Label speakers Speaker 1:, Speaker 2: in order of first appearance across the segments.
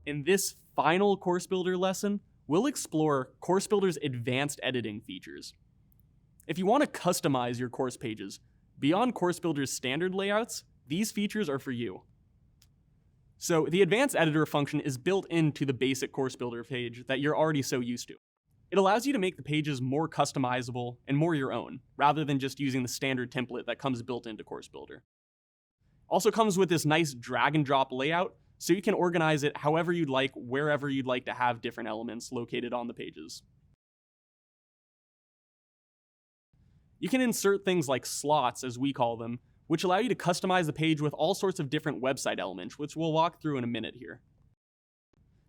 Speaker 1: In this final Coursebuilder lesson, we'll explore Coursebuilder's advanced editing features. If you want to customize your course pages, beyond Coursebuilder's standard layouts, these features are for you. So the advanced editor function is built into the basic Coursebuilder page that you're already so used to. It allows you to make the pages more customizable and more your own, rather than just using the standard template that comes built into Coursebuilder. Also comes with this nice drag and drop layout, so you can organize it however you'd like, wherever you'd like to have different elements located on the pages. You can insert things like slots, as we call them, which allow you to customize the page with all sorts of different website elements, which we'll walk through in a minute here.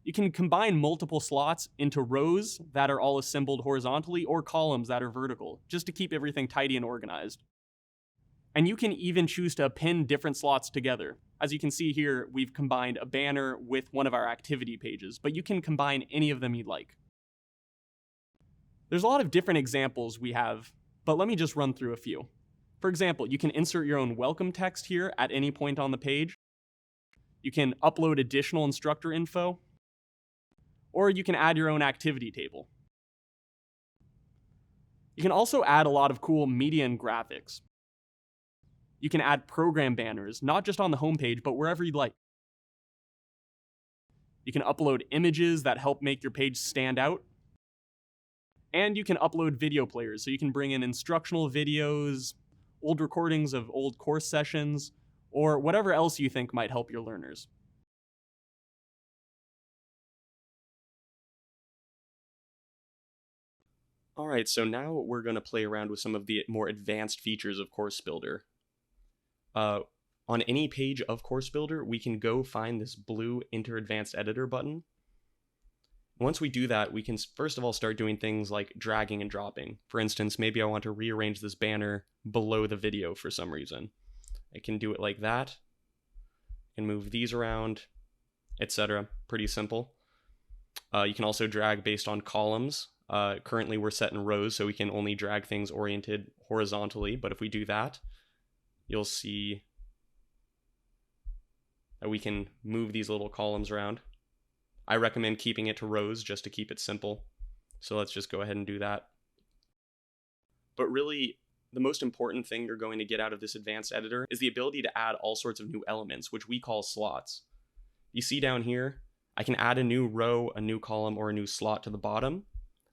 Speaker 1: You can combine multiple slots into rows that are all assembled horizontally or columns that are vertical, just to keep everything tidy and organized. And you can even choose to append different slots together. As you can see here, we've combined a banner with one of our activity pages, but you can combine any of them you'd like. There's a lot of different examples we have, but let me just run through a few. For example, you can insert your own welcome text here at any point on the page. You can upload additional instructor info, or you can add your own activity table. You can also add a lot of cool media and graphics. You can add program banners, not just on the homepage, but wherever you'd like. You can upload images that help make your page stand out. And you can upload video players, so you can bring in instructional videos, old recordings of old course sessions, or whatever else you think might help your learners. Alright, so now we're going to play around with some of the more advanced features of Coursebuilder. On any page of Coursebuilder, we can go find this blue Enter Advanced Editor button. Once we do that, we can first of all start doing things like dragging and dropping. For instance, maybe I want to rearrange this banner below the video for some reason. I can do it like that, and move these around, etc. Pretty simple. You can also drag based on columns. Currently we're set in rows, so we can only drag things oriented horizontally, but if we do that, you'll see that we can move these little columns around. I recommend keeping it to rows just to keep it simple. So let's just go ahead and do that. But really, the most important thing you're going to get out of this advanced editor is the ability to add all sorts of new elements, which we call slots. You see down here, I can add a new row, a new column, or a new slot to the bottom.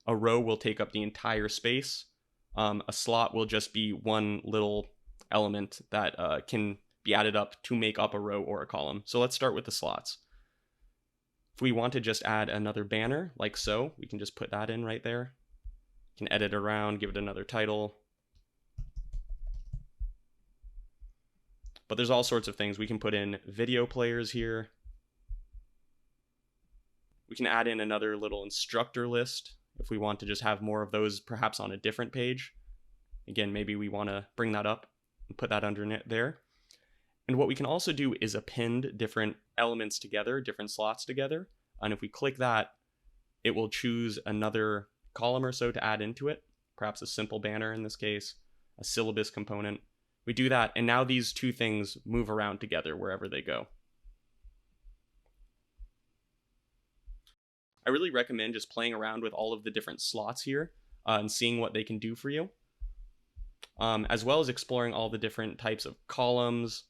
Speaker 1: A row will take up the entire space. A slot will just be one little element that can be added up to make up a row or a column. So let's start with the slots. If we want to just add another banner, like so, we can just put that in right there. You can edit it around, give it another title. But there's all sorts of things. We can put in video players here. We can add in another little instructor list if we want to just have more of those perhaps on a different page. Again, maybe we want to bring that up and put that under there. And what we can also do is append different elements together, different slots together. And if we click that, it will choose another column or so to add into it, perhaps a simple banner in this case, a syllabus component. We do that, and now these two things move around together wherever they go. I really recommend just playing around with all of the different slots here and seeing what they can do for you, as well as exploring all the different types of columns.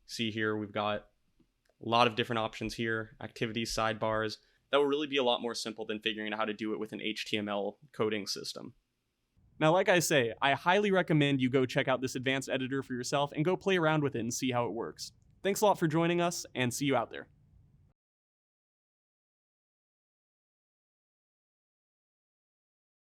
Speaker 1: See here, we've got a lot of different options here, activities, sidebars. That will really be a lot more simple than figuring out how to do it with an HTML coding system. Now, like I say, I highly recommend you go check out this advanced editor for yourself and go play around with it and see how it works. Thanks a lot for joining us, and see you out there.